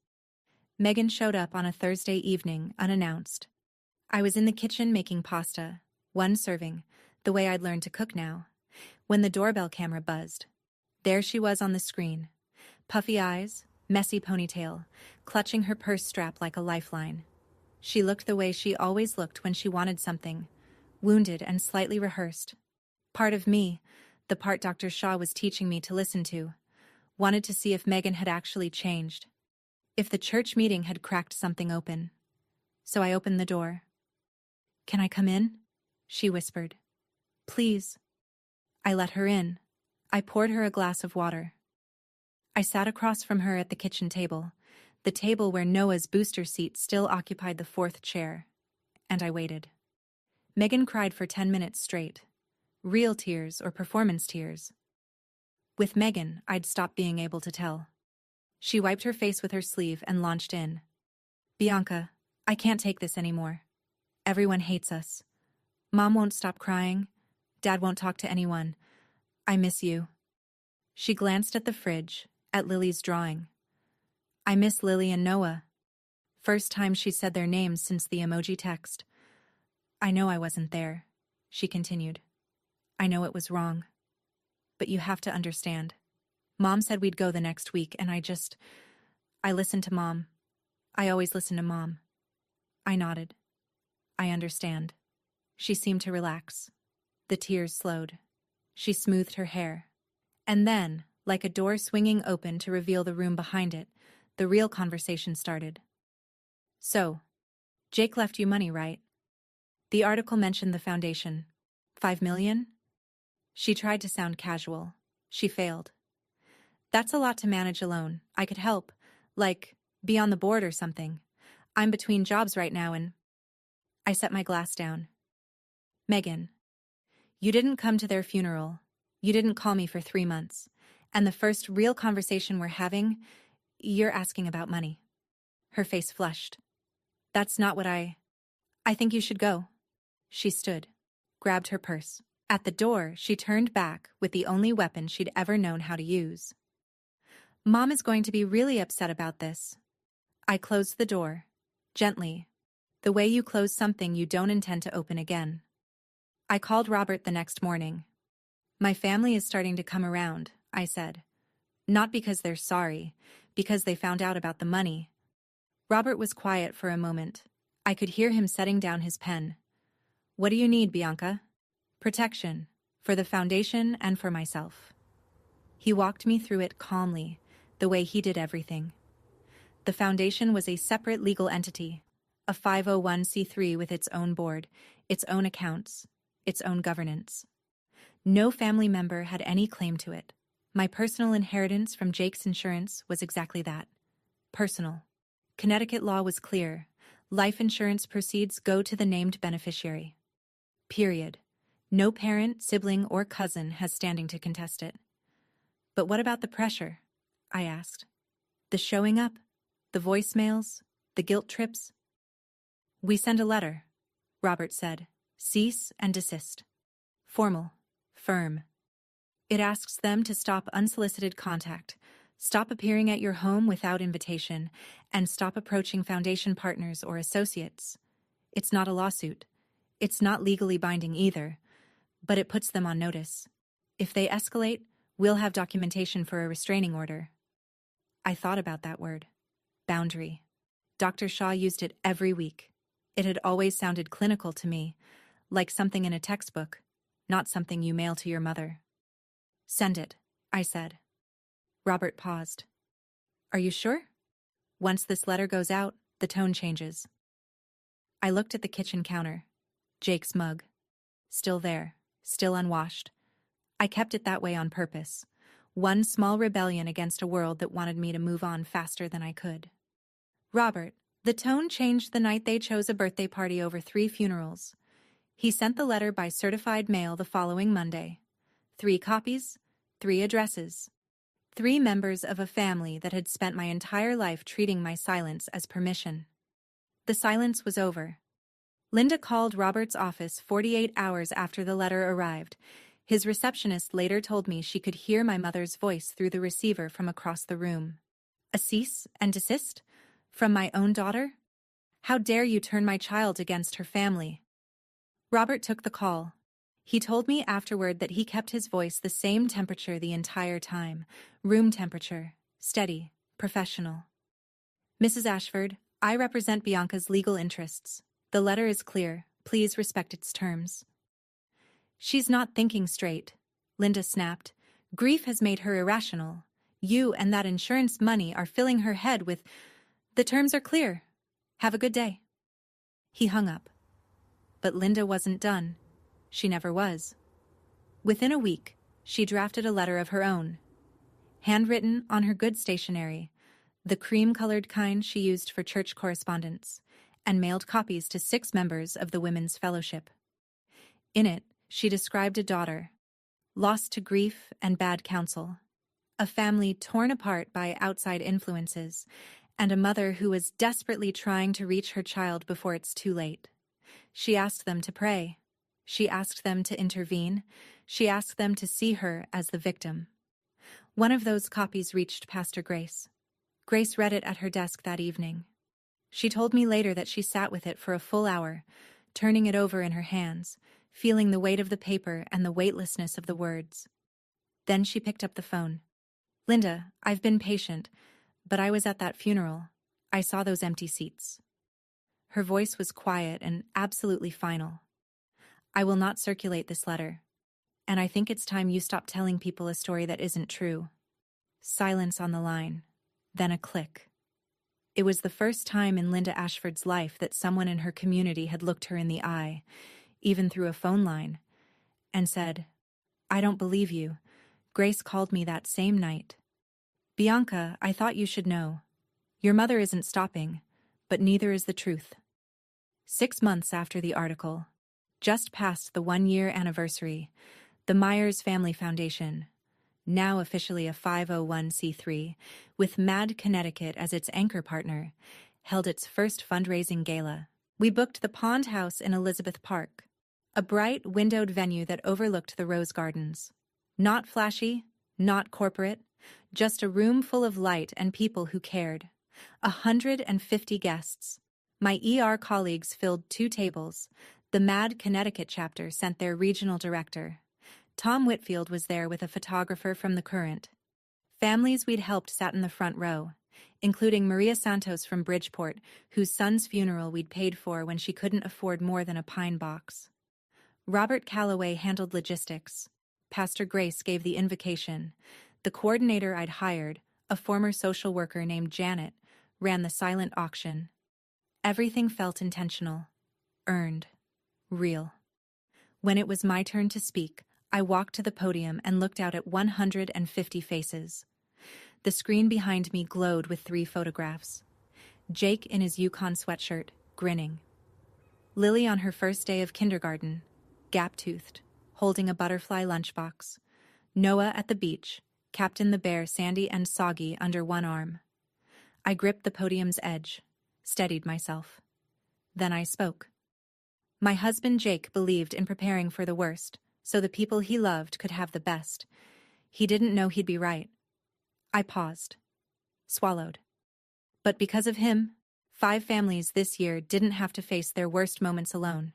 S1: Megan showed up on a Thursday evening, unannounced. I was in the kitchen making pasta, one serving, the way I'd learned to cook now, when the doorbell camera buzzed. There she was on the screen. Puffy eyes, messy ponytail, clutching her purse strap like a lifeline. She looked the way she always looked when she wanted something, wounded and slightly rehearsed. Part of me, the part Dr. Shaw was teaching me to listen to, wanted to see if Megan had actually changed, if the church meeting had cracked something open. So I opened the door. "Can I come in?" she whispered. "Please." I let her in. I poured her a glass of water. I sat across from her at the kitchen table, the table where Noah's booster seat still occupied the fourth chair, and I waited. Megan cried for 10 minutes straight. Real tears or performance tears. With Megan, I'd stopped being able to tell. She wiped her face with her sleeve and launched in. "Bianca, I can't take this anymore. Everyone hates us. Mom won't stop crying. Dad won't talk to anyone. I miss you." She glanced at the fridge, at Lily's drawing. "I miss Lily and Noah." First time she said their names since the emoji text. "I know I wasn't there," she continued. "I know it was wrong. But you have to understand. Mom said we'd go the next week, and I listened to Mom. I always listen to Mom." I nodded. "I understand." She seemed to relax. The tears slowed. She smoothed her hair. And then, like a door swinging open to reveal the room behind it, the real conversation started. "So, Jake left you money, right? The article mentioned the foundation. 5 million? She tried to sound casual. She failed. "That's a lot to manage alone. I could help. Like, be on the board or something. I'm between jobs right now and..." I set my glass down. "Megan, you didn't come to their funeral. You didn't call me for 3 months. And the first real conversation we're having, you're asking about money." Her face flushed. "That's not what I think you should go." She stood, grabbed her purse. At the door, she turned back with the only weapon she'd ever known how to use. "Mom is going to be really upset about this." I closed the door, gently, the way you close something you don't intend to open again. I called Robert the next morning. My family is starting to come around, I said. Not because they're sorry, because they found out about the money. Robert was quiet for a moment. I could hear him setting down his pen. What do you need, Bianca? Protection, for the foundation and for myself. He walked me through it calmly, the way he did everything. The foundation was a separate legal entity, a 501c3 with its own board, its own accounts, its own governance. No family member had any claim to it. My personal inheritance from Jake's insurance was exactly that. Personal. Connecticut law was clear. Life insurance proceeds go to the named beneficiary. Period. No parent, sibling, or cousin has standing to contest it. But what about the pressure? I asked. The showing up? The voicemails? The guilt trips? We send a letter, Robert said. Cease and desist. Formal. Firm. It asks them to stop unsolicited contact, stop appearing at your home without invitation, and stop approaching foundation partners or associates. It's not a lawsuit. It's not legally binding either, but it puts them on notice. If they escalate, we'll have documentation for a restraining order. I thought about that word. Boundary. Dr. Shaw used it every week. It had always sounded clinical to me, like something in a textbook, not something you mail to your mother. Send it, I said. Robert paused. Are you sure? Once this letter goes out, the tone changes. I looked at the kitchen counter. Jake's mug. Still there, still unwashed. I kept it that way on purpose. One small rebellion against a world that wanted me to move on faster than I could. Robert, the tone changed the night they chose a birthday party over 3 funerals. He sent the letter by certified mail the following Monday. 3 copies, 3 addresses. 3 members of a family that had spent my entire life treating my silence as permission. The silence was over. Linda called Robert's office 48 hours after the letter arrived. His receptionist later told me she could hear my mother's voice through the receiver from across the room. A cease and desist? From my own daughter? How dare you turn my child against her family? Robert took the call. He told me afterward that he kept his voice the same temperature the entire time. Room temperature. Steady. Professional. Mrs. Ashford, I represent Bianca's legal interests. The letter is clear. Please respect its terms. She's not thinking straight, Linda snapped. Grief has made her irrational. You and that insurance money are filling her head with, the terms are clear. Have a good day. He hung up. But Linda wasn't done. She never was. Within a week, she drafted a letter of her own. Handwritten on her good stationery, the cream-colored kind she used for church correspondence, and mailed copies to 6 members of the Women's Fellowship. In it, she described a daughter, lost to grief and bad counsel, a family torn apart by outside influences, and a mother who was desperately trying to reach her child before it's too late. She asked them to pray. She asked them to intervene. She asked them to see her as the victim. One of those copies reached Pastor Grace. Grace read it at her desk that evening. She told me later that she sat with it for a full hour, turning it over in her hands, feeling the weight of the paper and the weightlessness of the words. Then she picked up the phone. Linda, I've been patient, but I was at that funeral. I saw those empty seats. Her voice was quiet and absolutely final. I will not circulate this letter, and I think it's time you stop telling people a story that isn't true. Silence on the line, then a click. It was the first time in Linda Ashford's life that someone in her community had looked her in the eye, even through a phone line, and said, I don't believe you. Grace called me that same night. Bianca, I thought you should know. Your mother isn't stopping, but neither is the truth. 6 months after the article, just past the 1-year anniversary, the Myers Family Foundation, now officially a 501c3, with MAD Connecticut as its anchor partner, held its first fundraising gala. We booked the Pond House in Elizabeth Park, a bright, windowed venue that overlooked the Rose Gardens. Not flashy, not corporate, just a room full of light and people who cared. 150 guests. My ER colleagues filled 2 tables. The MAD Connecticut chapter sent their regional director. Tom Whitfield was there with a photographer from the Current. Families we'd helped sat in the front row, including Maria Santos from Bridgeport, whose son's funeral we'd paid for when she couldn't afford more than a pine box. Robert Calloway handled logistics. Pastor Grace gave the invocation. The coordinator I'd hired, a former social worker named Janet, ran the silent auction. Everything felt intentional, earned, real. When it was my turn to speak, I walked to the podium and looked out at 150 faces. The screen behind me glowed with 3 photographs. Jake in his Yukon sweatshirt, grinning. Lily on her first day of kindergarten, gap-toothed, holding a butterfly lunchbox. Noah at the beach, Captain the Bear Sandy and Soggy under one arm. I gripped the podium's edge, steadied myself. Then I spoke. My husband Jake believed in preparing for the worst, so the people he loved could have the best. He didn't know he'd be right. I paused. Swallowed. But because of him, 5 families this year didn't have to face their worst moments alone.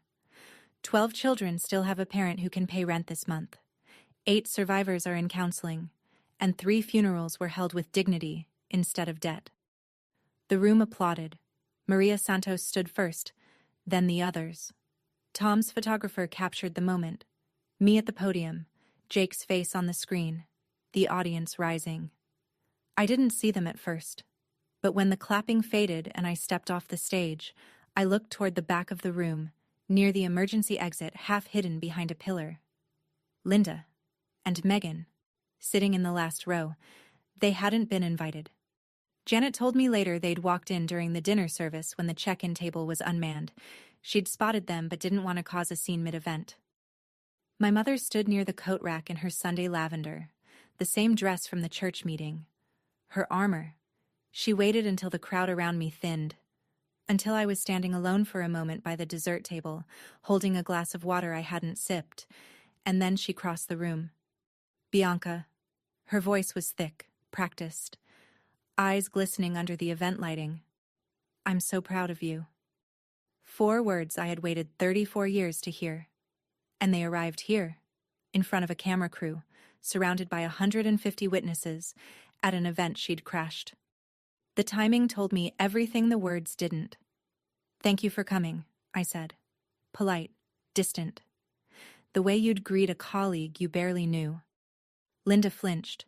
S1: 12 children still have a parent who can pay rent this month. 8 survivors are in counseling, and 3 funerals were held with dignity instead of debt. The room applauded. Maria Santos stood first, then the others. Tom's photographer captured the moment. Me at the podium, Jake's face on the screen, the audience rising. I didn't see them at first, but when the clapping faded and I stepped off the stage, I looked toward the back of the room, near the emergency exit half hidden behind a pillar. Linda and Megan, sitting in the last row, they hadn't been invited. Janet told me later they'd walked in during the dinner service when the check-in table was unmanned. She'd spotted them but didn't want to cause a scene mid-event. My mother stood near the coat rack in her Sunday lavender, the same dress from the church meeting. Her armor. She waited until the crowd around me thinned, until I was standing alone for a moment by the dessert table, holding a glass of water I hadn't sipped, and then she crossed the room. Bianca. Her voice was thick, practiced, eyes glistening under the event lighting. I'm so proud of you. 4 words I had waited 34 years to hear. And they arrived here, in front of a camera crew, surrounded by 150 witnesses, at an event she'd crashed. The timing told me everything the words didn't. Thank you for coming, I said. Polite, distant. The way you'd greet a colleague you barely knew. Linda flinched.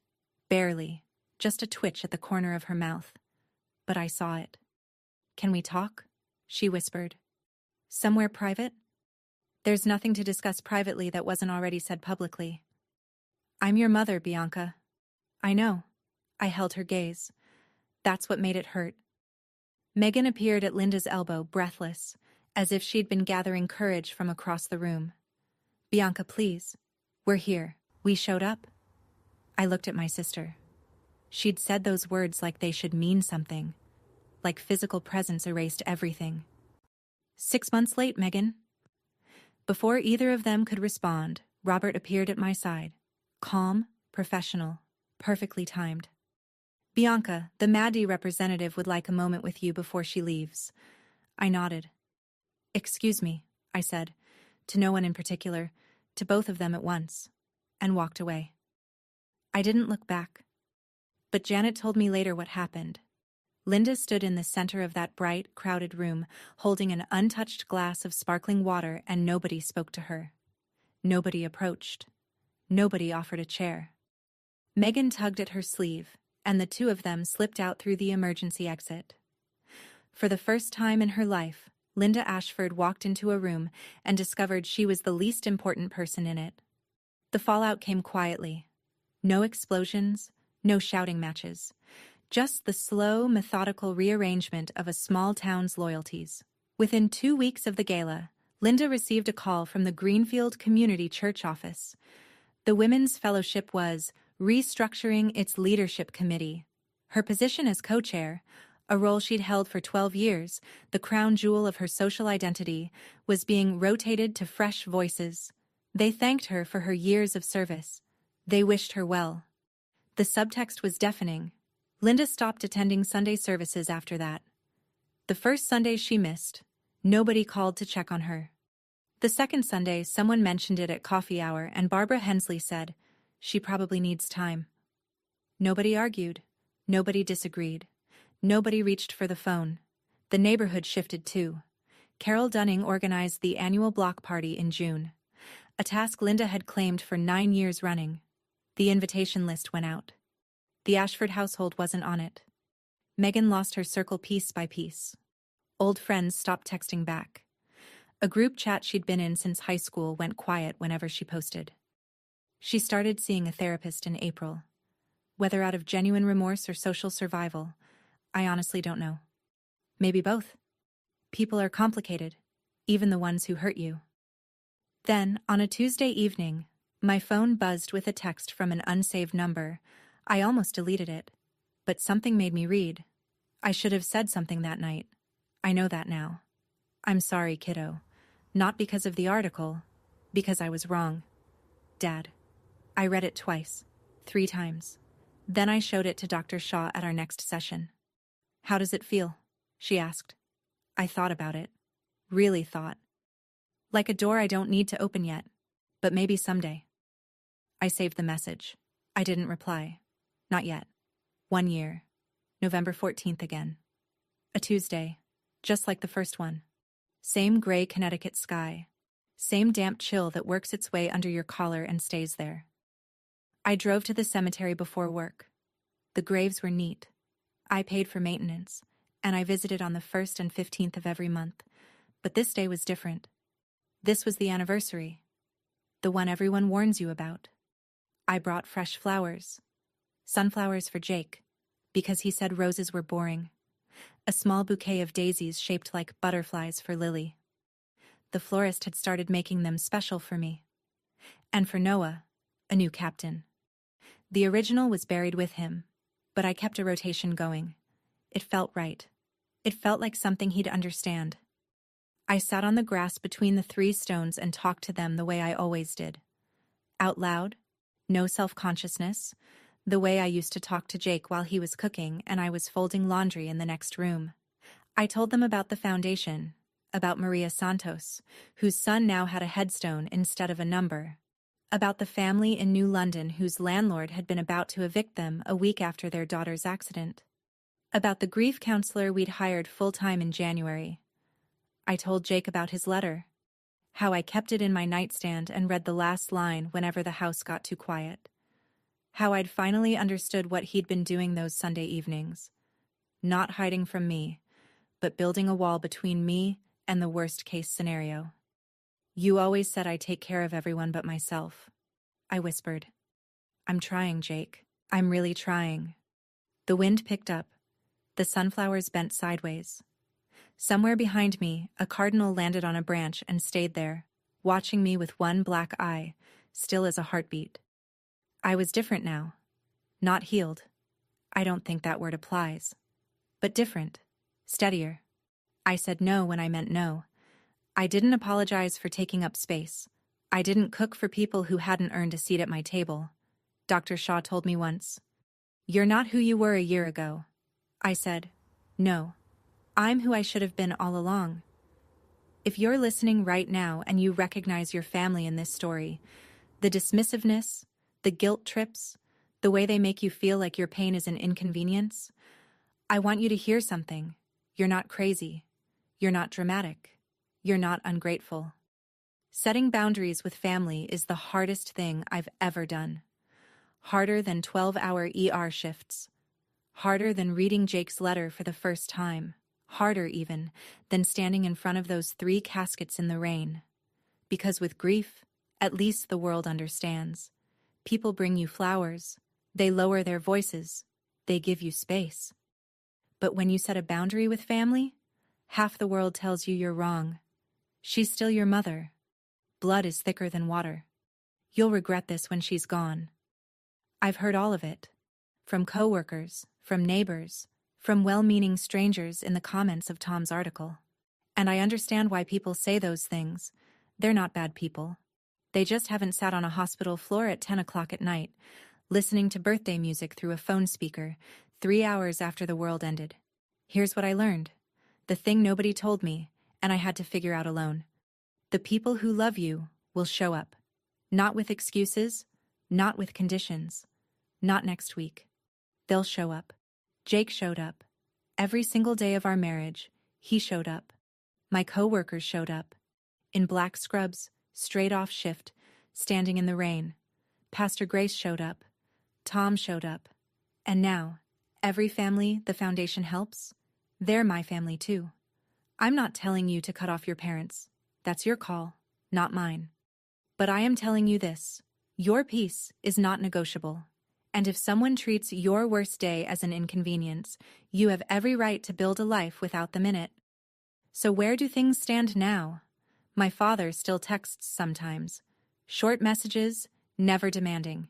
S1: Barely. Just a twitch at the corner of her mouth. But I saw it. Can we talk? She whispered. Somewhere private? There's nothing to discuss privately that wasn't already said publicly. I'm your mother, Bianca. I know. I held her gaze. That's what made it hurt. Megan appeared at Linda's elbow, breathless, as if she'd been gathering courage from across the room. Bianca, please. We're here. We showed up. I looked at my sister. She'd said those words like they should mean something, like physical presence erased everything. 6 months late, Megan. Before either of them could respond, Robert appeared at my side, calm, professional, perfectly timed. Bianca, the MADI representative would like a moment with you before she leaves. I nodded. Excuse me, I said, to no one in particular, to both of them at once, and walked away. I didn't look back. But Janet told me later what happened. Linda stood in the center of that bright, crowded room, holding an untouched glass of sparkling water, and nobody spoke to her. Nobody approached. Nobody offered a chair. Megan tugged at her sleeve, and the 2 of them slipped out through the emergency exit. For the first time in her life, Linda Ashford walked into a room and discovered she was the least important person in it. The fallout came quietly. No explosions, no shouting matches. Just the slow, methodical rearrangement of a small town's loyalties. Within 2 weeks of the gala, Linda received a call from the Greenfield Community Church office. The Women's Fellowship was restructuring its leadership committee. Her position as co-chair, a role she'd held for 12 years, the crown jewel of her social identity, was being rotated to fresh voices. They thanked her for her years of service. They wished her well. The subtext was deafening. Linda stopped attending Sunday services after that. The first Sunday she missed, nobody called to check on her. The second Sunday, someone mentioned it at coffee hour, and Barbara Hensley said, "She probably needs time." Nobody argued. Nobody disagreed. Nobody reached for the phone. The neighborhood shifted too. Carol Dunning organized the annual block party in June, a task Linda had claimed for 9 years running. The invitation list went out. The Ashford household wasn't on it. Megan lost her circle piece by piece. Old friends stopped texting back. A group chat she'd been in since high school went quiet whenever she posted. She started seeing a therapist in April. Whether out of genuine remorse or social survival, I honestly don't know. Maybe both. People are complicated, even the ones who hurt you. Then, on a Tuesday evening, my phone buzzed with a text from an unsaved number. I almost deleted it, but something made me read. I should have said something that night. I know that now. I'm sorry, kiddo. Not because of the article, because I was wrong. Dad. I read it twice, 3 times. Then I showed it to Dr. Shaw at our next session. "How does it feel?" she asked. I thought about it. Really thought. Like a door I don't need to open yet, but maybe someday. I saved the message. I didn't reply. Not yet. 1 year. November 14th again. A Tuesday. Just like the first one. Same gray Connecticut sky. Same damp chill that works its way under your collar and stays there. I drove to the cemetery before work. The graves were neat. I paid for maintenance, and I visited on the 1st and 15th of every month. But this day was different. This was the anniversary. The one everyone warns you about. I brought fresh flowers. Sunflowers for Jake, because he said roses were boring. A small bouquet of daisies shaped like butterflies for Lily. The florist had started making them special for me. And for Noah, a new captain. The original was buried with him, but I kept a rotation going. It felt right. It felt like something he'd understand. I sat on the grass between the 3 stones and talked to them the way I always did. Out loud, no self-consciousness, the way I used to talk to Jake while he was cooking and I was folding laundry in the next room. I told them about the foundation, about Maria Santos, whose son now had a headstone instead of a number, about the family in New London whose landlord had been about to evict them a week after their daughter's accident, about the grief counselor we'd hired full-time in January. I told Jake about his letter, how I kept it in my nightstand and read the last line whenever the house got too quiet, how I'd finally understood what he'd been doing those Sunday evenings, not hiding from me, but building a wall between me and the worst-case scenario. "You always said I'd take care of everyone but myself," I whispered. "I'm trying, Jake. I'm really trying." The wind picked up. The sunflowers bent sideways. Somewhere behind me, a cardinal landed on a branch and stayed there, watching me with one black eye, still as a heartbeat. I was different now. Not healed. I don't think that word applies. But different. Steadier. I said no when I meant no. I didn't apologize for taking up space. I didn't cook for people who hadn't earned a seat at my table. Dr. Shaw told me once, "You're not who you were a year ago." I said, "No. I'm who I should have been all along." If you're listening right now and you recognize your family in this story, the dismissiveness, the guilt trips, the way they make you feel like your pain is an inconvenience, I want you to hear something. You're not crazy. You're not dramatic. You're not ungrateful. Setting boundaries with family is the hardest thing I've ever done. Harder than 12-hour ER shifts. Harder than reading Jake's letter for the first time. Harder, even, than standing in front of those 3 caskets in the rain. Because with grief, at least the world understands. People bring you flowers. They lower their voices. They give you space. But when you set a boundary with family, half the world tells you you're wrong. She's still your mother. Blood is thicker than water. You'll regret this when she's gone. I've heard all of it. From coworkers, from neighbors, from well-meaning strangers in the comments of Tom's article. And I understand why people say those things. They're not bad people. They just haven't sat on a hospital floor at 10 o'clock at night, listening to birthday music through a phone speaker, 3 hours after the world ended. Here's what I learned. The thing nobody told me, and I had to figure out alone. The people who love you will show up. Not with excuses, not with conditions, not next week. They'll show up. Jake showed up. Every single day of our marriage, he showed up. My co-workers showed up. In black scrubs, straight off shift, standing in the rain. Pastor Grace showed up. Tom showed up. And now, every family the foundation helps, they're my family too. I'm not telling you to cut off your parents. That's your call, not mine. But I am telling you this. Your peace is not negotiable. And if someone treats your worst day as an inconvenience, you have every right to build a life without them in it. So where do things stand now? My father still texts sometimes. Short messages, never demanding.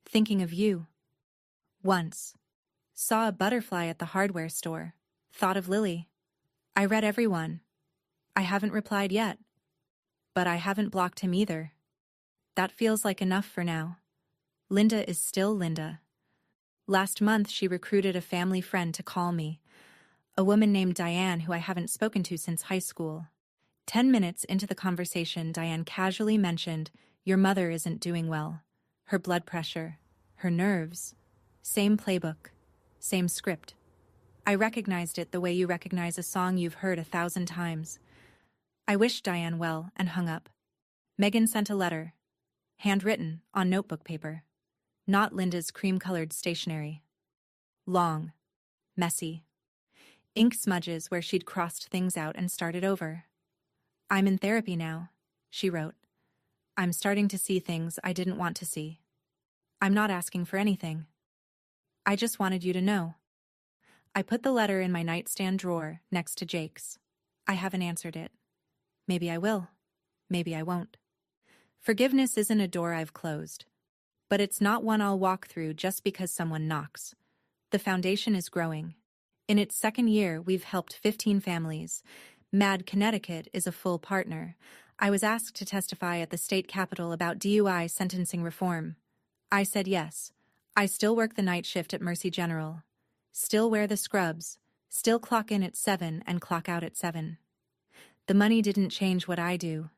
S1: Thinking of you. Once. Saw a butterfly at the hardware store. Thought of Lily. I read everyone. I haven't replied yet. But I haven't blocked him either. That feels like enough for now. Linda is still Linda. Last month she recruited a family friend to call me. A woman named Diane who I haven't spoken to since high school. 10 minutes into the conversation, Diane casually mentioned, "Your mother isn't doing well. Her blood pressure, her nerves. Same playbook, same script." I recognized it the way you recognize a song you've heard 1,000 times. I wished Diane well and hung up. Megan sent a letter. Handwritten, on notebook paper. Not Linda's cream-colored stationery. Long. Messy. Ink smudges where she'd crossed things out and started over. "I'm in therapy now," she wrote. "I'm starting to see things I didn't want to see. I'm not asking for anything. I just wanted you to know." I put the letter in my nightstand drawer next to Jake's. I haven't answered it. Maybe I will. Maybe I won't. Forgiveness isn't a door I've closed. But it's not one I'll walk through just because someone knocks. The foundation is growing. In its second year, we've helped 15 families. MAD Connecticut is a full partner. I was asked to testify at the state capitol about DUI sentencing reform. I said yes. I still work the night shift at Mercy General. Still wear the scrubs. Still clock in at 7 and clock out at 7. The money didn't change what I do.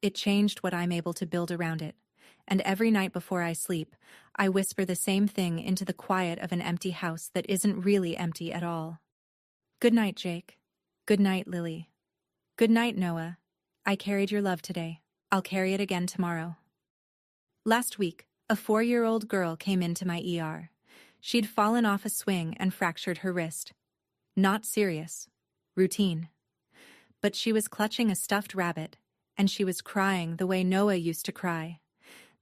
S1: It changed what I'm able to build around it. And every night before I sleep, I whisper the same thing into the quiet of an empty house that isn't really empty at all. Good night, Jake. Good night, Lily. Good night, Noah. I carried your love today. I'll carry it again tomorrow. Last week, a 4-year-old girl came into my ER. She'd fallen off a swing and fractured her wrist. Not serious. Routine. But she was clutching a stuffed rabbit, and she was crying the way Noah used to cry.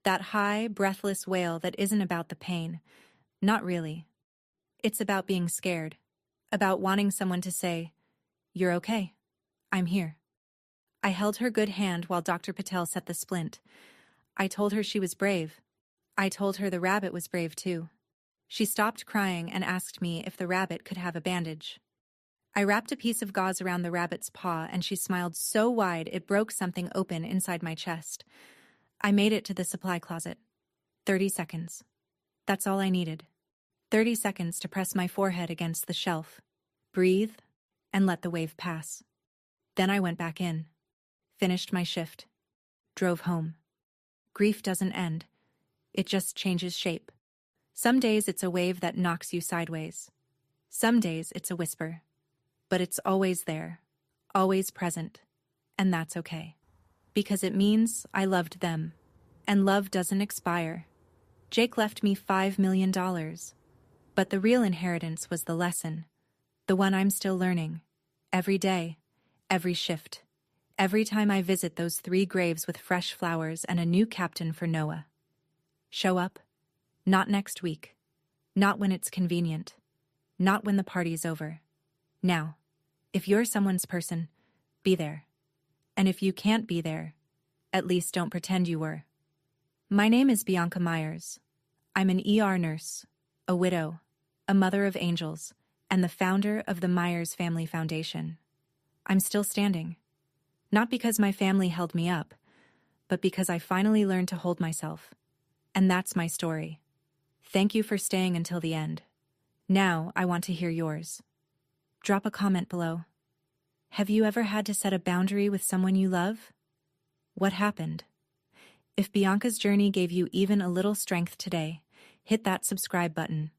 S1: That high, breathless wail that isn't about the pain. Not really. It's about being scared. About wanting someone to say, "You're okay. I'm here." I held her good hand while Dr. Patel set the splint. I told her she was brave. I told her the rabbit was brave too. She stopped crying and asked me if the rabbit could have a bandage. I wrapped a piece of gauze around the rabbit's paw and she smiled so wide it broke something open inside my chest. I made it to the supply closet. 30 seconds. That's all I needed. 30 seconds to press my forehead against the shelf, breathe, and let the wave pass. Then I went back in. Finished my shift. Drove home. Grief doesn't end. It just changes shape. Some days it's a wave that knocks you sideways. Some days it's a whisper. But it's always there, always present, and that's okay. Because it means I loved them, and love doesn't expire. Jake left me $5 million, but the real inheritance was the lesson, the one I'm still learning, every day, every shift, every time I visit those 3 graves with fresh flowers and a new captain for Noah. Show up, not next week, not when it's convenient, not when the party's over. Now, if you're someone's person, be there. And if you can't be there, at least don't pretend you were. My name is Bianca Myers. I'm an ER nurse, a widow, a mother of angels, and the founder of the Myers Family Foundation. I'm still standing. Not because my family held me up, but because I finally learned to hold myself. And that's my story. Thank you for staying until the end. Now I want to hear yours. Drop a comment below. Have you ever had to set a boundary with someone you love? What happened? If Bianca's journey gave you even a little strength today, hit that subscribe button.